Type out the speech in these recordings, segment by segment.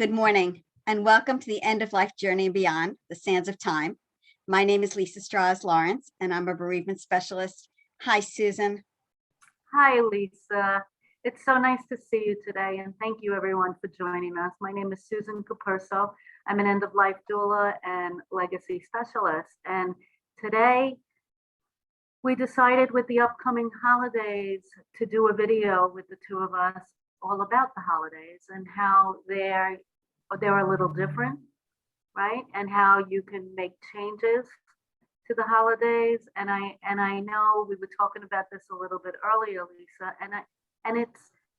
Good morning, and welcome to the End of Life Journey and Beyond, the Sands of Time. My name is Lisa Strahs-Lorenc, and I'm a bereavement specialist. Hi, Susan. Hi, Lisa. It's so nice to see you today, and thank you everyone for joining us. My name is Susan Capurso. I'm an end-of-life doula and legacy specialist, and today we decided with the upcoming holidays to do a video with the two of us all about the holidays and how they're a little different, right? And how you can make changes to the holidays. And I know we were talking about this a little bit earlier, Lisa, and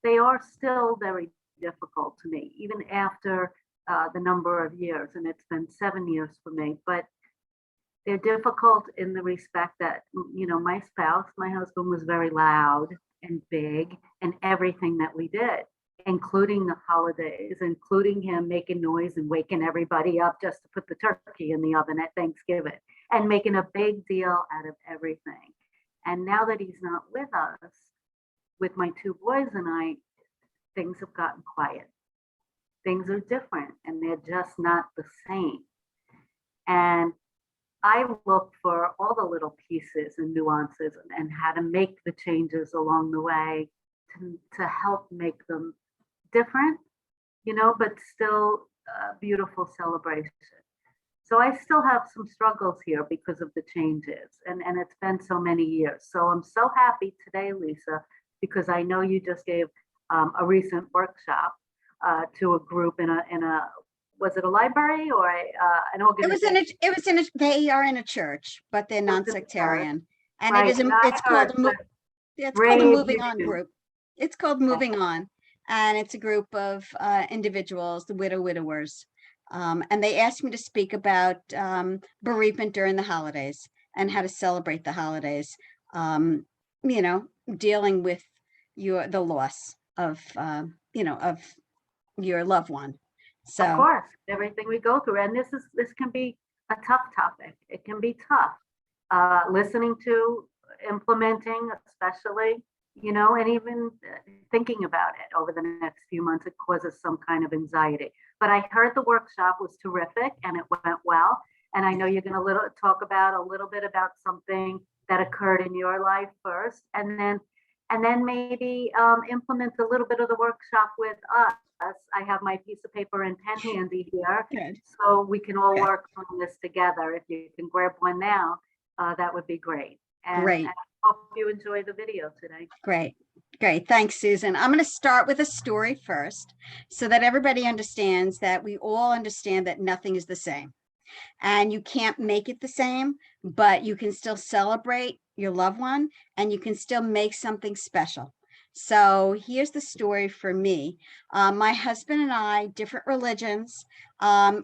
they are still very difficult to me, even after the number of years, and it's been 7 years for me. But they're difficult in the respect that, you know, my spouse, my husband, was very loud and big in everything that we did, including the holidays, including him making noise and waking everybody up just to put the turkey in the oven at Thanksgiving and making a big deal out of everything. And now that he's not with us, with my two boys and I, things have gotten quiet. Things are different and they're just not the same. And I look for all the little pieces and nuances and how to make the changes along the way to help make them different, you know, but still a beautiful celebration. So I still have some struggles here because of the changes, and it's been so many years. So I'm so happy today, Lisa, because I know you just gave a recent workshop to a group in a was it a library or an organization? They are in a church, but they're non-sectarian. And right. it's called a Moving On group. It's called Moving On. And it's a group of individuals, the widowers. And they asked me to speak about bereavement during the holidays and how to celebrate the holidays, you know, dealing with the loss of, of your loved one. So, of course, everything we go through, and this can be a tough topic. It can be tough listening to, implementing, especially, you know, and even thinking about it over the next few months. It causes some kind of anxiety. But I heard the workshop was terrific and it went well. And I know you're going to talk about a little bit about something that occurred in your life first, and then maybe implement a little bit of the workshop with us. I have my piece of paper and pen handy here. Good. So we can all work on this together. If you can grab one now, that would be great. And I hope you enjoy the video today. Great. Thanks, Susan. I'm going to start with a story first so that everybody understands that we all understand that nothing is the same. And you can't make it the same, but you can still celebrate your loved one and you can still make something special. So here's the story for me. My husband and I, different religions,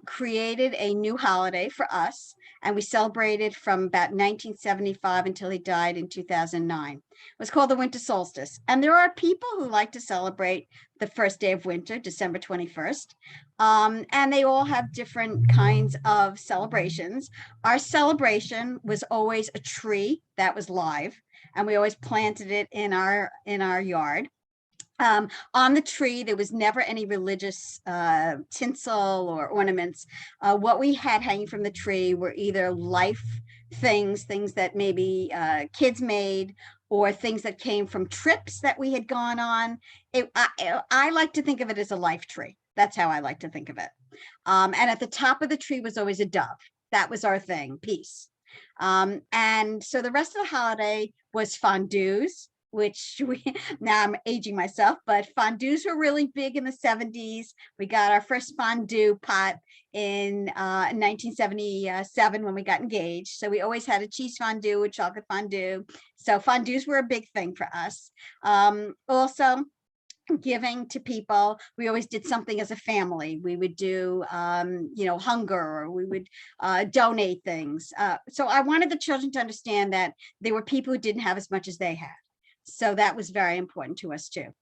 created a new holiday for us, and we celebrated from about 1975 until he died in 2009. It was called the Winter Solstice. And there are people who like to celebrate the first day of winter, December 21st. And they all have different kinds of celebrations. Our celebration was always a tree that was live, and we always planted it in our yard. On the tree, there was never any religious tinsel or ornaments. What we had hanging from the tree were either life things that maybe kids made, or things that came from trips that we had gone on. I like to think of it as a life tree. That's how I like to think of it. And at the top of the tree was always a dove. That was our thing, peace. And so the rest of the holiday was fondues, which now I'm aging myself, but fondues were really big in the 70s. We got our first fondue pot in 1977 when we got engaged. So we always had a cheese fondue, a chocolate fondue. So fondues were a big thing for us. Also, giving to people, we always did something as a family. We would do hunger, or we would donate things. So I wanted the children to understand that there were people who didn't have as much as they had. So that was very important to us too.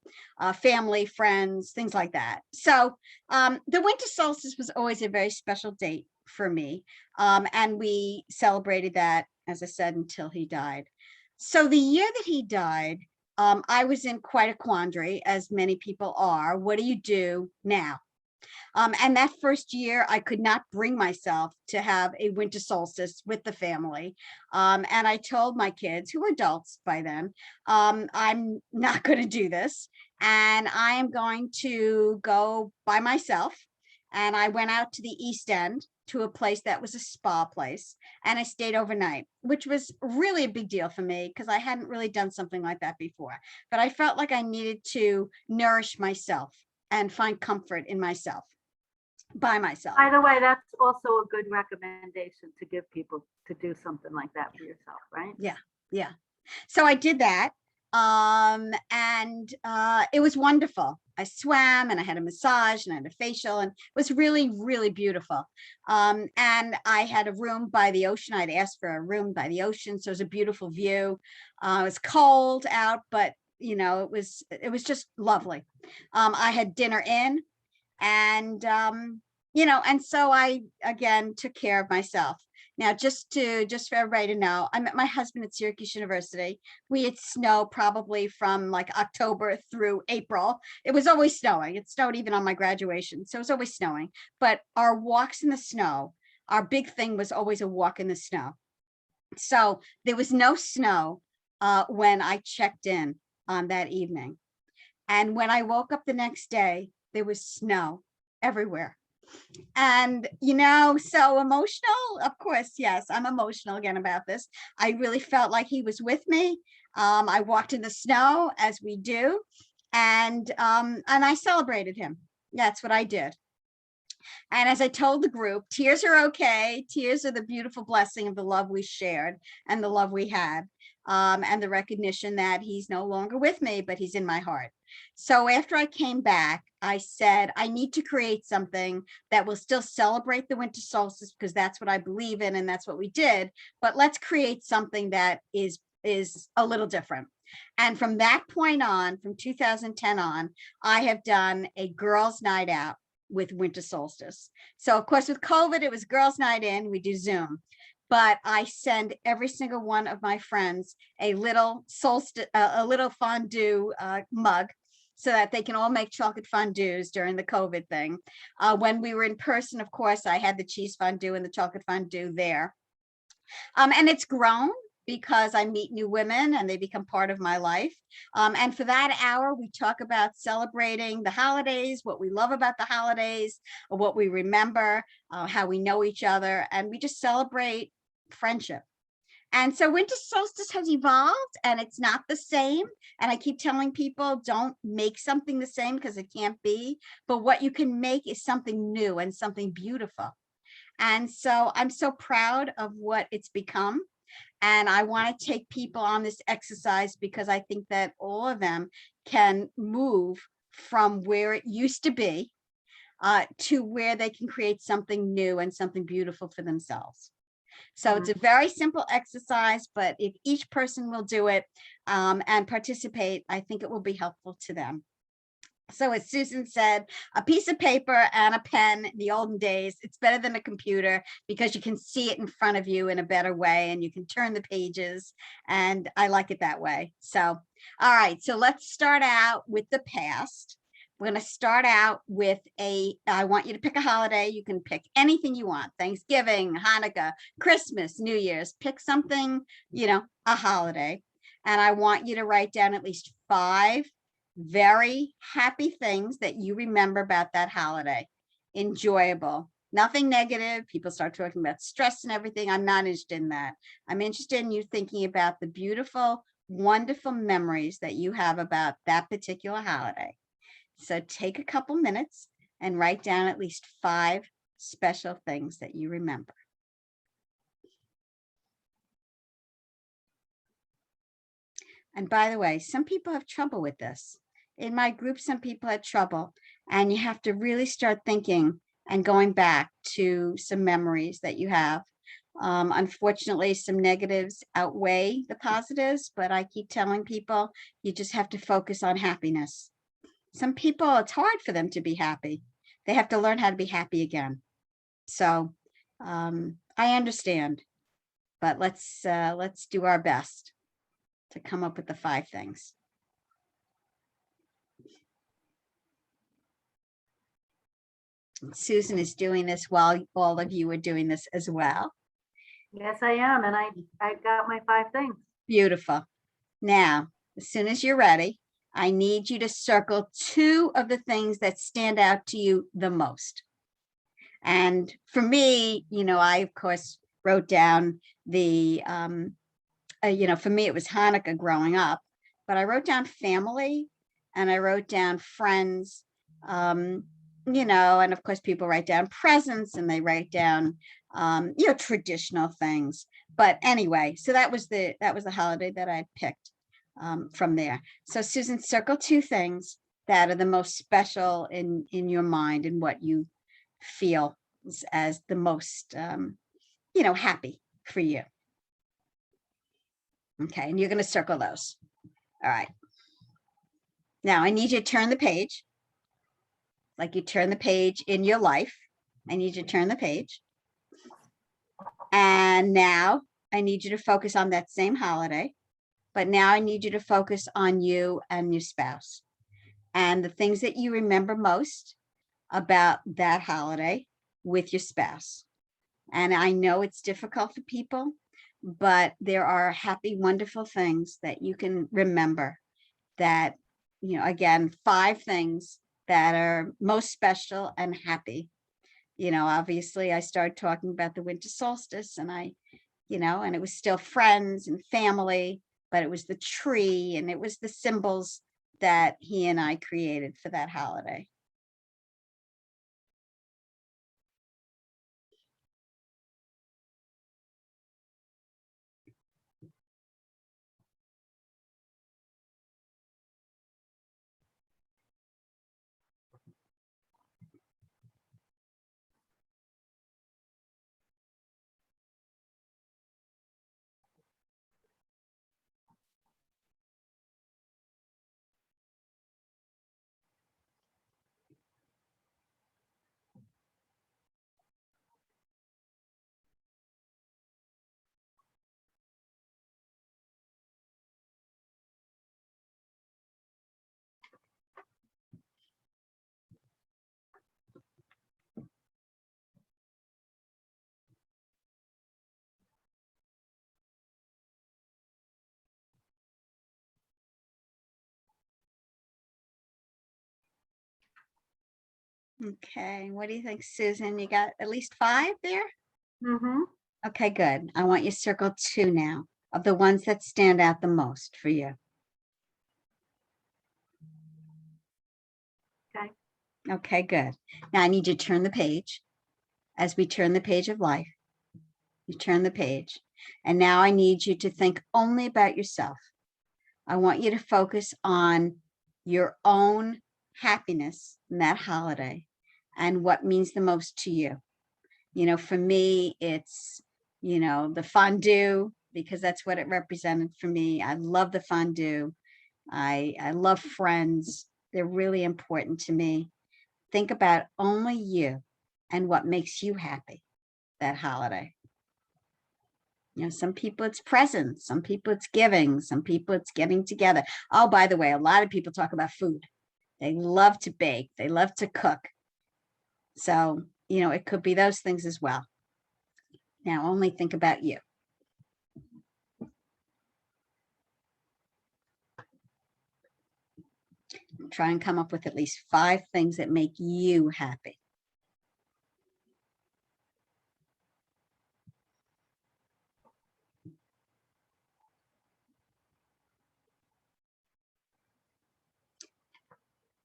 Family, friends, things like that. So the winter solstice was always a very special date for me. And we celebrated that, as I said, until he died. So the year that he died, I was in quite a quandary, as many people are. What do you do now? And that first year, I could not bring myself to have a winter solstice with the family. And I told my kids, who were adults by then, I'm not going to do this. And I am going to go by myself. And I went out to the East End to a place that was a spa place. And I stayed overnight, which was really a big deal for me because I hadn't really done something like that before. But I felt like I needed to nourish myself and find comfort in myself by myself. By the way, that's also a good recommendation to give people to do something like that for yourself, right? Yeah. So I did that. And it was wonderful. I swam and I had a massage and I had a facial, and it was really, really beautiful. And I had a room by the ocean. I'd asked for a room by the ocean. So it was a beautiful view. It was cold out, but it was just lovely. I had dinner in, and and so I again took care of myself. Now, just for everybody to know, I met my husband at Syracuse University. We had snow probably from like October through April. It was always snowing. It snowed even on my graduation, so it was always snowing. But our walks in the snow, our big thing was always a walk in the snow. So there was no snow when I checked in on that evening, and when I woke up the next day, there was snow everywhere. And so emotional. Of course, yes, I'm emotional again about this. I really felt like he was with me. I walked in the snow, as we do, and I celebrated him. That's what I did. And as I told the group, tears are okay. Tears are the beautiful blessing of the love we shared and the love we had, and the recognition that he's no longer with me, but he's in my heart. So after I came back, I said, I need to create something that will still celebrate the winter solstice, because that's what I believe in and that's what we did. But let's create something that is a little different. And from that point on, from 2010 on, I have done a girls' night out with winter solstice. So of course, with COVID, it was girls' night in. We do Zoom. But I send every single one of my friends a little fondue mug, so that they can all make chocolate fondues during the COVID thing. When we were in person, of course, I had the cheese fondue and the chocolate fondue there. And it's grown because I meet new women and they become part of my life. And for that hour, we talk about celebrating the holidays, what we love about the holidays, what we remember, how we know each other, and we just celebrate friendship. And so winter solstice has evolved, and it's not the same. And I keep telling people, don't make something the same, because it can't be. But what you can make is something new and something beautiful. And so I'm so proud of what it's become. And I want to take people on this exercise, because I think that all of them can move from where it used to be to where they can create something new and something beautiful for themselves. So it's a very simple exercise, but if each person will do it and participate, I think it will be helpful to them. So as Susan said, a piece of paper and a pen in the olden days, it's better than a computer because you can see it in front of you in a better way and you can turn the pages, and I like it that way. So, all right, so let's start out with the past. We're going to start out with I want you to pick a holiday. You can pick anything you want: Thanksgiving, Hanukkah, Christmas, New Year's. Pick something, a holiday. And I want you to write down at least 5 very happy things that you remember about that holiday. Enjoyable, nothing negative. People start talking about stress and everything. I'm not interested in that. I'm interested in you thinking about the beautiful, wonderful memories that you have about that particular holiday. So take a couple minutes and write down at least 5 special things that you remember. And by the way, some people have trouble with this. In my group, some people had trouble, and you have to really start thinking and going back to some memories that you have. Unfortunately, some negatives outweigh the positives, but I keep telling people, you just have to focus on happiness. Some people, it's hard for them to be happy. They have to learn how to be happy again. So I understand, but let's do our best to come up with the 5 things. Susan is doing this while all of you are doing this as well. Yes, I am. And I got my 5 things. Beautiful. Now, as soon as you're ready, I need you to circle 2 of the things that stand out to you the most. And for me, I, of course, wrote down the, for me, it was Hanukkah growing up, but I wrote down family and I wrote down friends, and of course, people write down presents and they write down, traditional things. But anyway, so that was the holiday that I picked from there. So Susan, circle 2 things that are the most special in your mind and what you feel as the most, happy for you. Okay, and you're going to circle those. All right. Now I need you to turn the page, like you turn the page in your life. I need you to turn the page. And now I need you to focus on that same holiday, but now I need you to focus on you and your spouse and the things that you remember most about that holiday with your spouse. And I know it's difficult for people, but there are happy, wonderful things that you can remember that, again, 5 things that are most special and happy. Obviously I started talking about the winter solstice and and it was still friends and family, but it was the tree and it was the symbols that he and I created for that holiday. Okay, what do you think, Susan? You got at least 5 there? Mm-hmm. Okay, good. I want you to circle 2 now of the ones that stand out the most for you. Okay. Okay, good. Now I need you to turn the page. As we turn the page of life, you turn the page. And now I need you to think only about yourself. I want you to focus on your own happiness in that holiday and what means the most to you. For me, it's, the fondue, because that's what it represented for me. I love the fondue. I love friends. They're really important to me. Think about only you and what makes you happy that holiday. Some people it's presents, some people it's giving, some people it's getting together. Oh, by the way, a lot of people talk about food. They love to bake, they love to cook. So, it could be those things as well. Now, only think about you. Try and come up with at least 5 things that make you happy.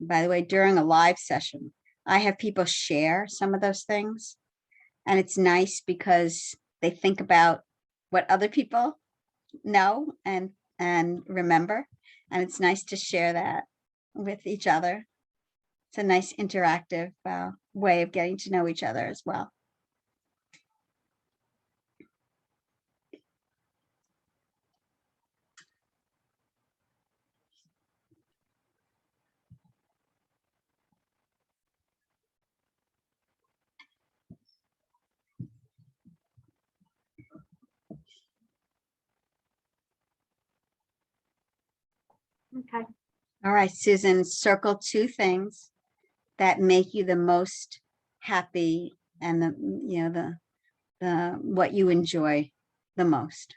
By the way, during a live session, I have people share some of those things. And it's nice because they think about what other people know and remember. And it's nice to share that with each other. It's a nice interactive way of getting to know each other as well. Okay. All right, Susan, circle 2 things that make you the most happy and the what you enjoy the most,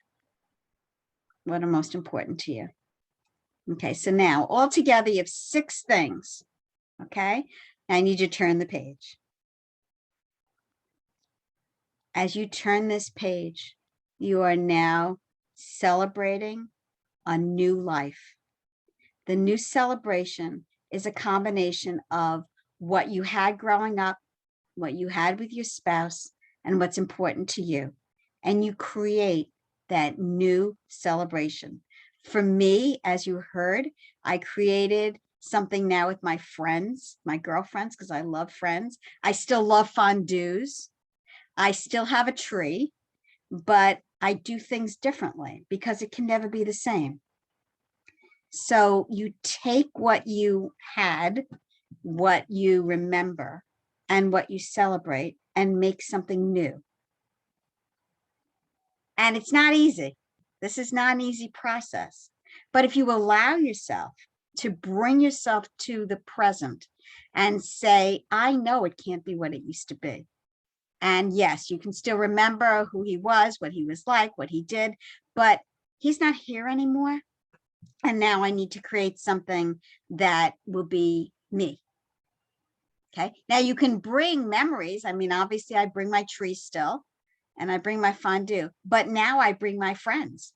what are most important to you. Okay, so now all together you have 6 things. Okay, I need you to turn the page. As you turn this page, you are now celebrating a new life. The new celebration is a combination of what you had growing up, what you had with your spouse, and what's important to you. And you create that new celebration. For me, as you heard, I created something now with my friends, my girlfriends, because I love friends. I still love fondues. I still have a tree, but I do things differently because it can never be the same. So you take what you had, what you remember, and what you celebrate and make something new. And it's not easy. This is not an easy process. But if you allow yourself to bring yourself to the present and say, I know it can't be what it used to be. And yes, you can still remember who he was, what he was like, what he did, but he's not here anymore. And now I need to create something that will be me. Okay. Now you can bring memories. I mean, obviously I bring my tree still and I bring my fondue, but now I bring my friends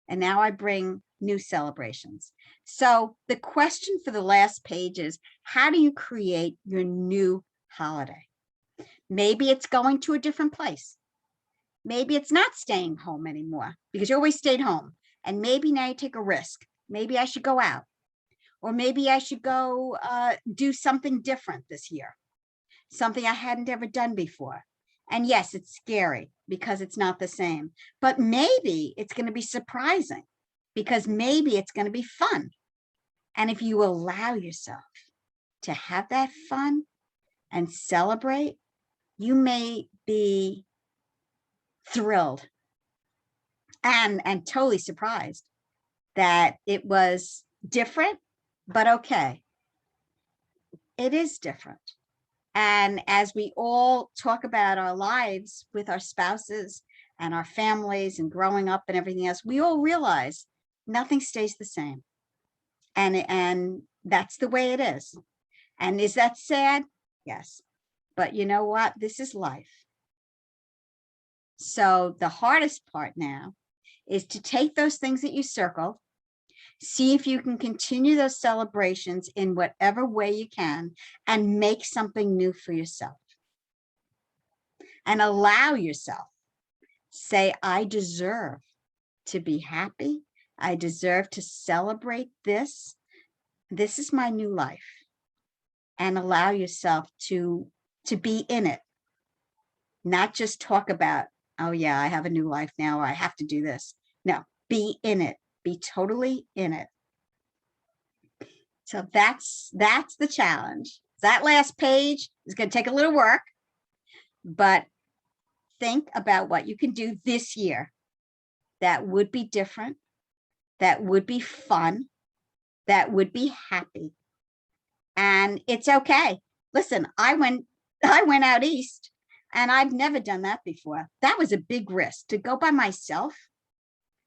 and now I bring new celebrations. So the question for the last page is, how do you create your new holiday? Maybe it's going to a different place. Maybe it's not staying home anymore because you always stayed home. And maybe now you take a risk. Maybe I should go out, or maybe I should go do something different this year, something I hadn't ever done before. And yes, it's scary because it's not the same, but maybe it's going to be surprising because maybe it's going to be fun. And if you allow yourself to have that fun and celebrate, you may be thrilled and totally surprised that it was different, but okay. It is different. And as we all talk about our lives with our spouses and our families and growing up and everything else, we all realize nothing stays the same. And that's the way it is. And is that sad? Yes. But you know what? This is life. So the hardest part now is to take those things that you circled, see if you can continue those celebrations in whatever way you can and make something new for yourself. And allow yourself, say, I deserve to be happy. I deserve to celebrate this. This is my new life. And allow yourself to be in it. Not just talk about, oh yeah, I have a new life now, or I have to do this. No, be in it. Be totally in it. So that's the challenge. That last page is going to take a little work, but think about what you can do this year that would be different, that would be fun, that would be happy. And it's okay. Listen, I went out east and I've never done that before. That was a big risk to go by myself.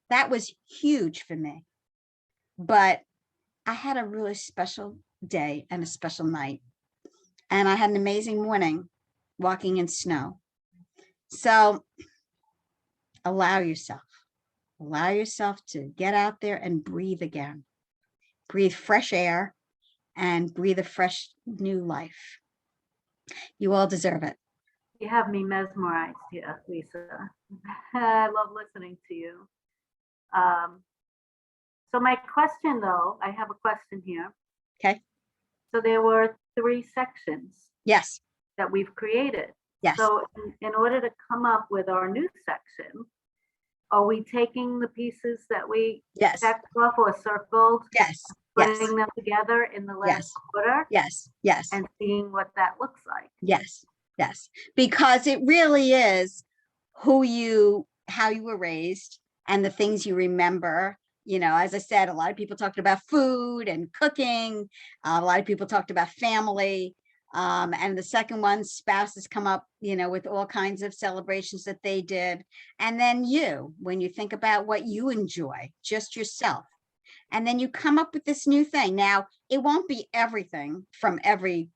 That was huge for me. But I had a really special day and a special night. And I had an amazing morning walking in snow. So allow yourself to get out there and breathe again. Breathe fresh air and breathe a fresh new life. You all deserve it. You have me mesmerized here, Lisa. I love listening to you. So my question, though, I have a question here. Okay. So there were 3 sections. Yes. That we've created. Yes. So in order to come up with our new section, are we taking the pieces that we checked off or circled? Yes. Putting them together in the last quarter? Yes. And seeing what that looks like? Yes. Yes. Because it really is how you were raised and the things you remember. You know, as I said, a lot of people talked about food and cooking. A lot of people talked about family. And the second one, spouses come up, with all kinds of celebrations that they did. And then when you think about what you enjoy, just yourself, and then you come up with this new thing. Now, it won't be everything from every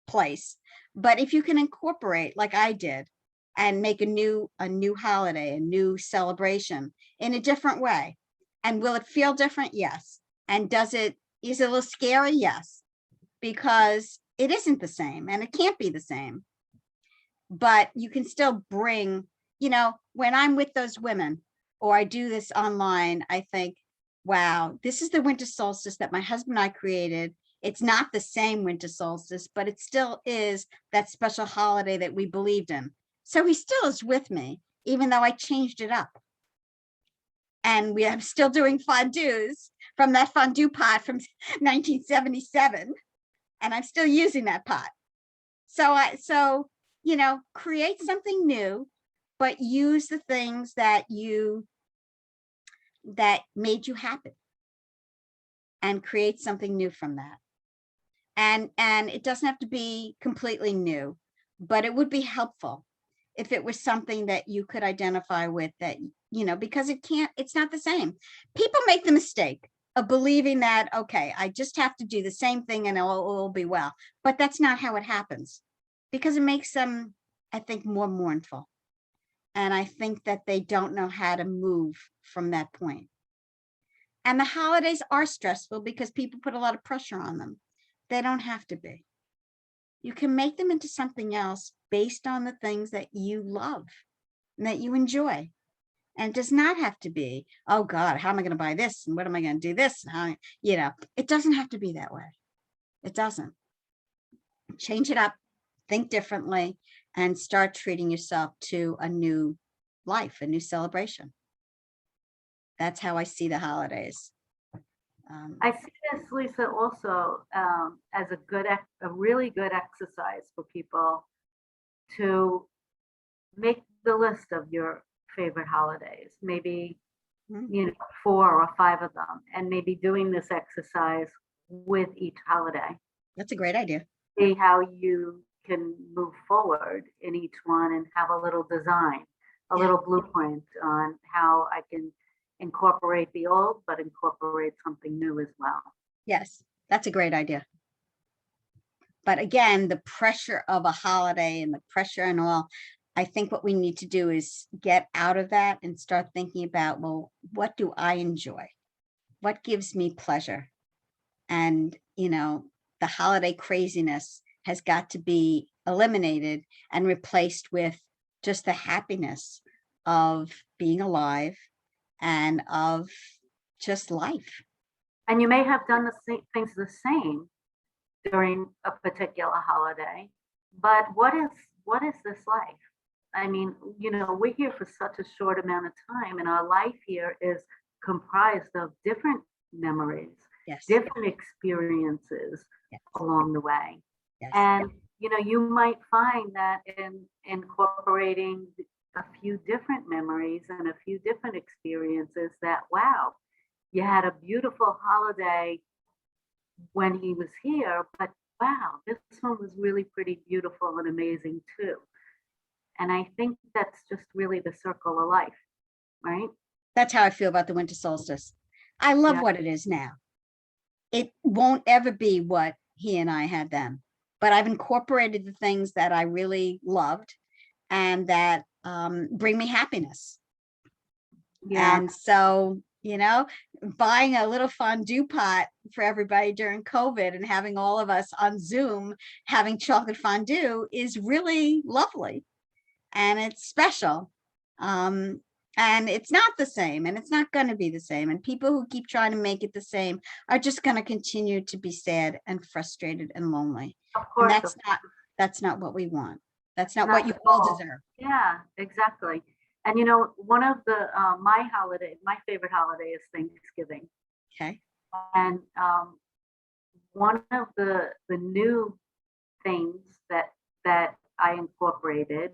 place, but if you can incorporate, like I did, and make a new holiday, a new celebration in a different way. And will it feel different? Yes. And is it a little scary? Yes, because it isn't the same and it can't be the same. But you can still bring, when I'm with those women or I do this online, I think, wow, this is the winter solstice that my husband and I created. It's not the same winter solstice, but it still is that special holiday that we believed in. So he still is with me, even though I changed it up. And I'm still doing fondues from that fondue pot from 1977. And I'm still using that pot. So create something new, but use the things that made you happy and create something new from that. And it doesn't have to be completely new, but it would be helpful if it was something that you could identify with, that, because it's not the same. People make the mistake of believing that, okay, I just have to do the same thing and it'll be well, but that's not how it happens, because it makes them, I think, more mournful. And I think that they don't know how to move from that point. And the holidays are stressful because people put a lot of pressure on them. They don't have to be. You can make them into something else based on the things that you love and that you enjoy. And it does not have to be, oh God, how am I going to buy this? And what am I going to do this? And how, it doesn't have to be that way. It doesn't. Change it up, think differently, and start treating yourself to a new life, a new celebration. That's how I see the holidays. I see this, Lisa, also as a really good exercise for people to make the list of your favorite holidays, maybe, 4 or 5 of them, and maybe doing this exercise with each holiday. That's a great idea. See how you can move forward in each one and have a little design, a little blueprint on how I can incorporate the old, but incorporate something new as well. Yes, that's a great idea. But again, the pressure of a holiday and the pressure and all, I think what we need to do is get out of that and start thinking about, well, what do I enjoy? What gives me pleasure? And, the holiday craziness has got to be eliminated and replaced with just the happiness of being alive and of just life. And you may have done the things the same during a particular holiday, but what is this life? I mean, we're here for such a short amount of time, and our life here is comprised of different memories, different experiences along the way. And you might find that in incorporating a few different memories and a few different experiences, that, wow, you had a beautiful holiday when he was here, but wow, this one was really pretty beautiful and amazing too. And I think that's just really the circle of life, right? That's how I feel about the winter solstice. I love what it is now. It won't ever be what he and I had then, but I've incorporated the things that I really loved and that bring me happiness. And so, buying a little fondue pot for everybody during COVID and having all of us on Zoom having chocolate fondue is really lovely. And it's special. And it's not the same, and it's not going to be the same. And people who keep trying to make it the same are just going to continue to be sad and frustrated and lonely. Of course, and that's not what we want. That's not what you all deserve. Yeah, exactly. And one of the my favorite holiday is Thanksgiving. Okay. And one of the new things that I incorporated,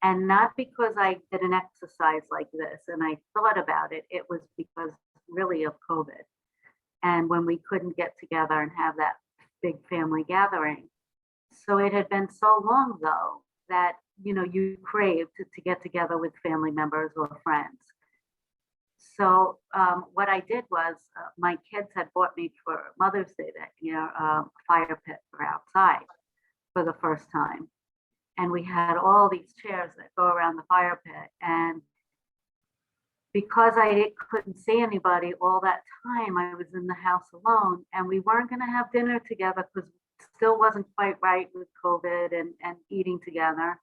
and not because I did an exercise like this and I thought about it, it was because really of COVID. And when we couldn't get together and have that big family gathering. So it had been so long though that, you craved to get together with family members or friends. So what I did was my kids had bought me for Mother's Day that year a fire pit for outside for the first time. And we had all these chairs that go around the fire pit. And because I couldn't see anybody all that time, I was in the house alone, and we weren't going to have dinner together because it still wasn't quite right with COVID and eating together.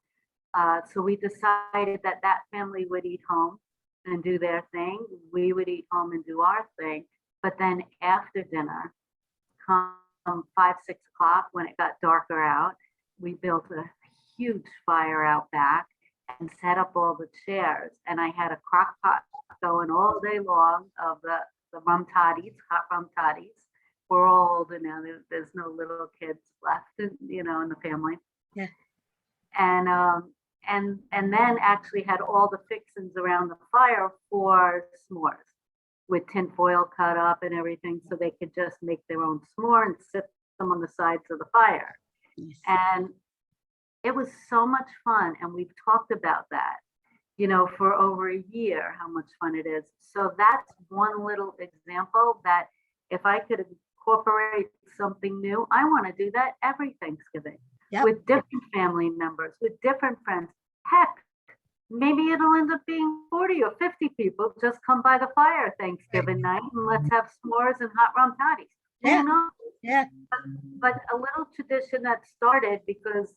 So we decided that that family would eat home and do their thing. We would eat home and do our thing. But then after dinner, come 5, 6 o'clock when it got darker out, we built a huge fire out back and set up all the chairs. And I had a crock pot going all day long of the rum toddies, hot rum toddies. We're all older now. There's no little kids left, in the family. Yeah. And then actually had all the fixings around the fire for s'mores with tinfoil cut up and everything, so they could just make their own s'more and sit them on the sides of the fire. Yes. And it was so much fun. And we've talked about that, for over a year, how much fun it is. So that's one little example that if I could incorporate something new, I want to do that every Thanksgiving. Yep. With different family members, with different friends. Heck, maybe it'll end up being 40 or 50 people just come by the fire Thanksgiving night and let's have s'mores and hot rum toddies. Yeah. Yeah. But a little tradition that started because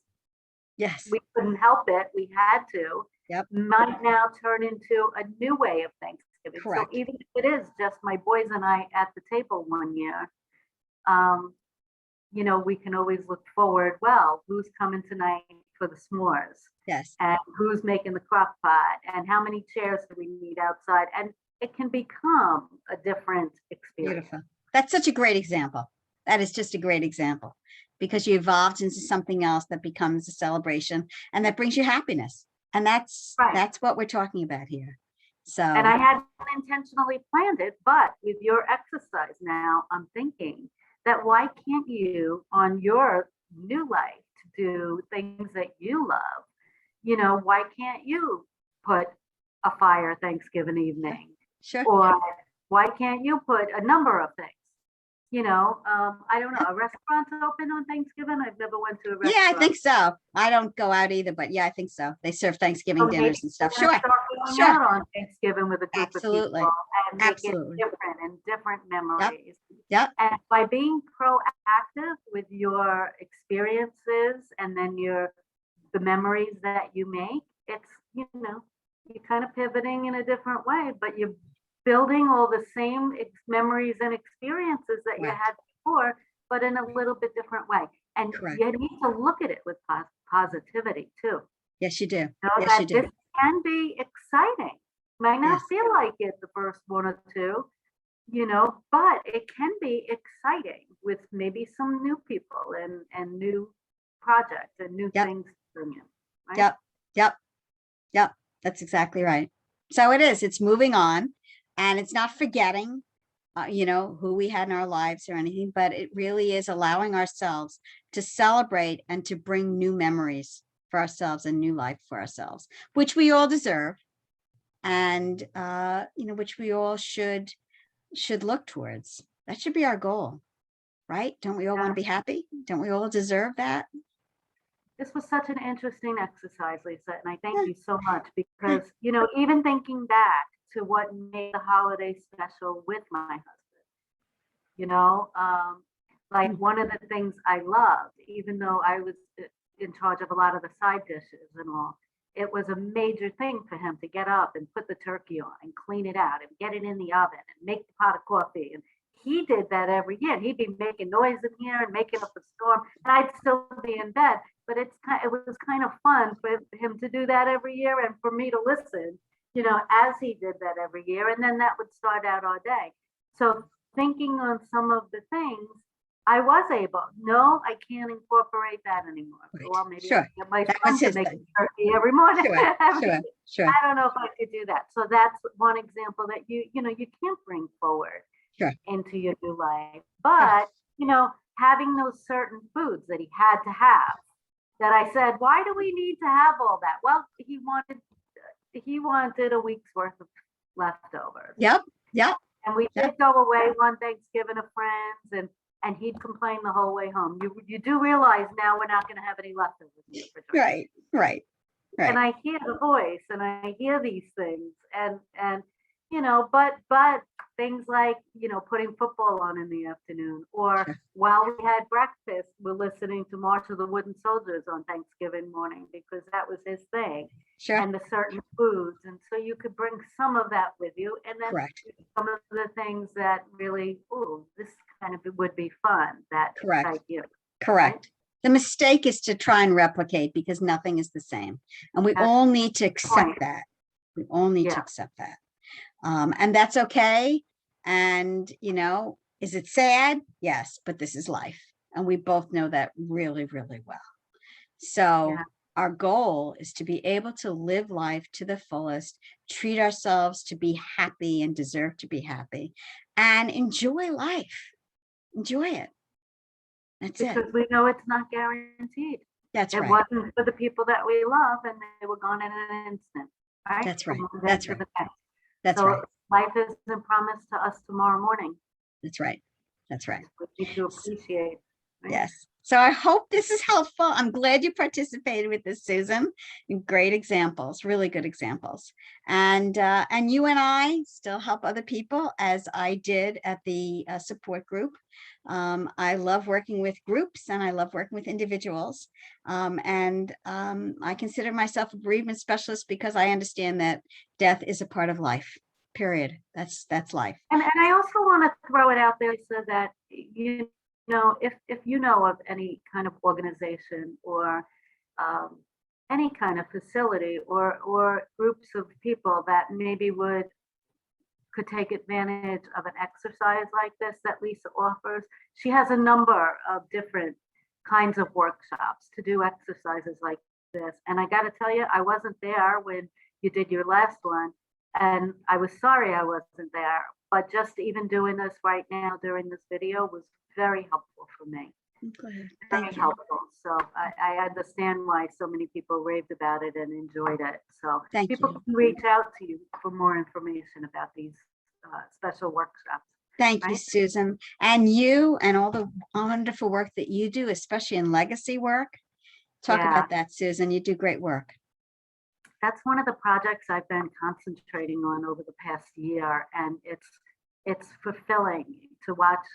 Yes. we couldn't help it, we had to, Yep. might now turn into a new way of Thanksgiving. Correct. So even if it is just my boys and I at the table one year, we can always look forward, well, who's coming tonight for the s'mores? Yes. And who's making the crock pot? And how many chairs do we need outside? And it can become a different experience. Beautiful. That's such a great example. That is just a great example, because you evolved into something else that becomes a celebration and that brings you happiness. And that's Right. That's what we're talking about here. So, And I hadn't intentionally planned it, but with your exercise now, I'm thinking that why can't you, on your new life, to do things that you love, why can't you put a fire Thanksgiving evening? sure. Or why can't you put a number of things? I don't know, a restaurant's open on Thanksgiving? I've never went to a restaurant. Yeah, I think so. I don't go out either, but yeah, I think so. They serve Thanksgiving So maybe dinners and stuff. we're Sure. gonna start going Sure. out on Thanksgiving with a group Absolutely. of people and make Absolutely. it different and different memories. Yep. And by being proactive with your experiences and then the memories that you make, it's, you're kind of pivoting in a different way, but you're building all the same memories and experiences that you Correct. had before, but in a little bit different way. And Correct. you need to look at it with positivity too. Yes, you do. Know Yes, you that do. this can be exciting. Might not Yes. feel like it the first one or two, but it can be exciting with maybe some new people and new projects and new Yep. things to bring in. Right? Yep. Yep. Yep. That's exactly right. So it's moving on, and it's not forgetting, who we had in our lives or anything, but it really is allowing ourselves to celebrate and to bring new memories for ourselves and new life for ourselves, which we all deserve. And, which we all should look towards. That should be our goal, right? Don't we all want to be happy? Don't we all deserve that? This was such an interesting exercise, Lisa, and I thank you so much because, even thinking back to what made the holiday special with my husband, like one of the things I loved, even though I was in charge of a lot of the side dishes and all, it was a major thing for him to get up and put the turkey on and clean it out and get it in the oven and make the pot of coffee. And he did that every year. He'd be making noise in here and making up a storm, and I'd still be in bed. But it was kind of fun for him to do that every year and for me to listen, as he did that every year. And then that would start out our day. So thinking on some of the things, I was able. No, I can't incorporate that anymore. Right. Well, maybe Sure. I can get my That son was to his make thing. turkey every morning. Sure. I don't know if I could do that. So that's one example that you can't bring forward Sure. into your new life. But, having those certain foods that he had to have that I said, why do we need to have all that? Well, he wanted a week's worth of leftovers. Yep. Yep. And we Yep. did go away one Thanksgiving of friends, and he'd complain the whole way home. You do realize now we're not going to have any leftovers in the refrigerator. Right. And I hear the voice, and I hear these things, and but things like, putting football on in the afternoon, or Sure. while we had breakfast, we're listening to March of the Wooden Soldiers on Thanksgiving morning because that was his thing, Sure. and the certain foods, and so you could bring some of that with you, and then Correct. some of the things that really, this kind of would be fun, that Correct. excite you. Correct. The mistake is to try and replicate because nothing is the same. And we That's all need to accept point. that. We all need to Yeah. accept that. And that's okay. And, is it sad? Yes, but this is life. And we both know that really, really well. So Yeah. our goal is to be able to live life to the fullest, treat ourselves to be happy and deserve to be happy, and enjoy life. Enjoy it. That's it. Because we know it's not guaranteed. That's It right. wasn't for the people that we love, and they were gone in an instant, right? That's right. From one day That's to right. the next. That's So right. life isn't promised to us tomorrow morning. That's right. That's right. We need to appreciate. Right? Yes. So I hope this is helpful. I'm glad you participated with this, Susan. Great examples, really good examples. And you and I still help other people as I did at the support group. I love working with groups and I love working with individuals. I consider myself a bereavement specialist because I understand that death is a part of life. Period. That's life. And I also want to throw it out there so that if you know of any kind of organization or any kind of facility or groups of people that maybe could take advantage of an exercise like this that Lisa offers. She has a number of different kinds of workshops to do exercises like this. And I got to tell you, I wasn't there when you did your last one. And I was sorry I wasn't there. But just even doing this right now during this video was very helpful for me. Good. Very Thank you. helpful. So I understand why so many people raved about it and enjoyed it. So Thank people you. can reach out to you for more information about these special workshops. Thank you, Right? Susan. And you and all the wonderful work that you do, especially in legacy work. Talk Yeah. about that, Susan. You do great work. That's one of the projects I've been concentrating on over the past year, and it's fulfilling to watch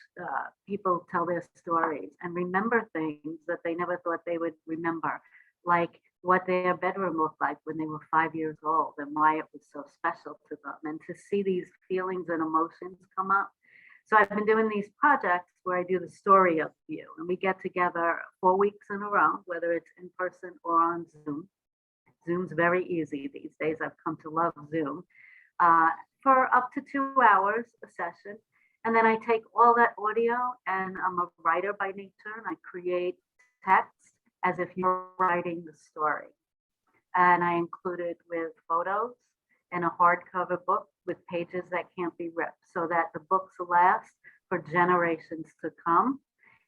people tell their stories and remember things that they never thought they would remember, like what their bedroom looked like when they were 5 years old and why it was so special to them, and to see these feelings and emotions come up. So I've been doing these projects where I do the story of you, and we get together 4 weeks in a row, whether it's in person or on Zoom. Zoom's very easy these days. I've come to love Zoom. For up to 2 hours a session. And then I take all that audio, and I'm a writer by nature, and I create text as if you're writing the story. And I include it with photos and a hardcover book with pages that can't be ripped so that the books last for generations to come.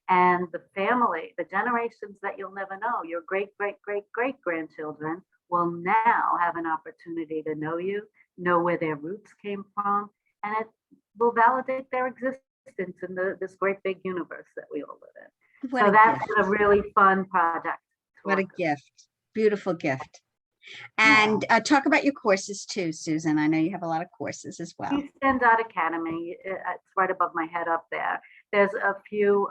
And the family, the generations that you'll never know, your great, great, great, great grandchildren will now have an opportunity to know you, know where their roots came from, and it will validate their existence in this great big universe that we all live in. What So a that's gift. a really fun project. What a gift. Beautiful gift. And talk about your courses too, Susan. I know you have a lot of courses as well. East End Academy, it's right above my head up there. There's a few,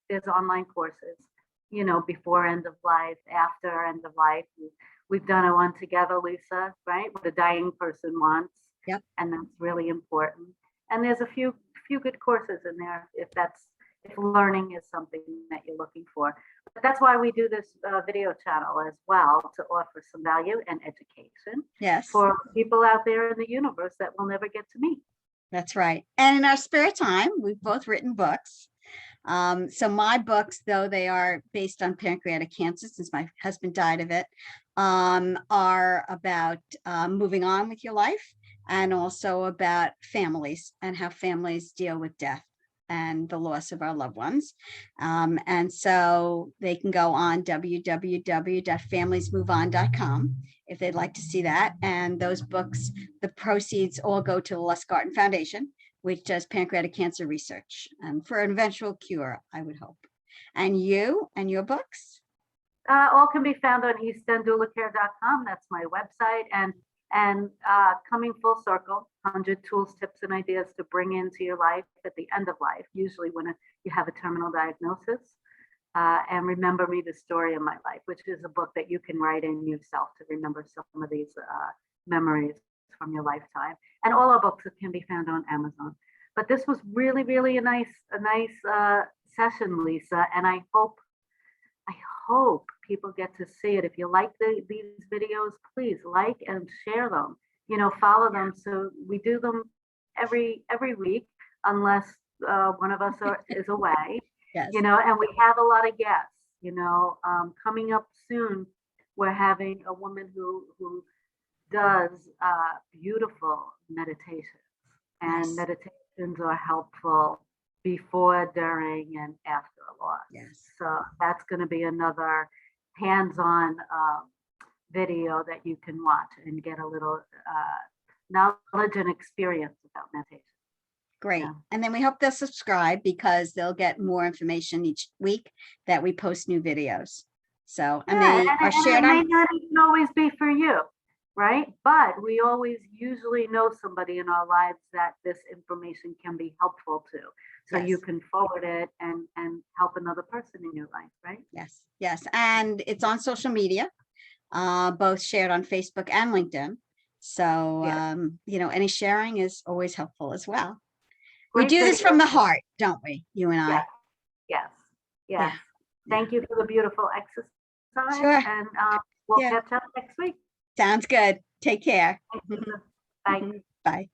there's online courses, before end of life, after end of life. We've done a one together, Lisa, right? What a dying person wants. Yep. And that's really important. And there's a few good courses in there if learning is something that you're looking for. But that's why we do this video channel as well, to offer some value and education. Yes. For people out there in the universe that we'll never get to meet. That's right. And in our spare time, we've both written books. So my books, though they are based on pancreatic cancer, since my husband died of it, are about moving on with your life, and also about families and how families deal with death. and the loss of our loved ones. And so they can go on www.familiesmoveon.com if they'd like to see that. And those books, the proceeds all go to the Les Garten Foundation, which does pancreatic cancer research and for an eventual cure, I would hope. And you and your books? All can be found on eastenddoulacare.com. That's my website. And coming full circle, 100 tools, tips, and ideas to bring into your life at the end of life, usually when you have a terminal diagnosis. And Remember Me, the Story of My Life, which is a book that you can write in yourself to remember some of these memories from your lifetime. And all our books can be found on Amazon. But this was really, really a nice session, Lisa. And I hope people get to see it. If you like these videos, please like and share them. Follow them. So we do them every week, unless one of us is away. Yes. And we have a lot of guests. Coming up soon, we're having a woman who does beautiful meditations, and Yes. meditations are helpful before, during, and after a loss. Yes. So that's going to be another hands-on video that you can watch and get a little knowledge and experience about meditation. Great. Yeah. And then we hope they'll subscribe because they'll get more information each week that we post new videos. So, and they are shared it on. may not even always be for you, right? But we always usually know somebody in our lives that this information can be helpful to. So you can forward it and help another person in your life, right? Yes. Yes. And it's on social media, both shared on Facebook and LinkedIn. So, any sharing is always helpful as well. Great we do this video. from the heart, don't we? You and I. Yes. Yeah. Thank you for the beautiful exercise. Sure. And we'll catch up next week. Sounds good. Take care. Thank you. Bye. Bye.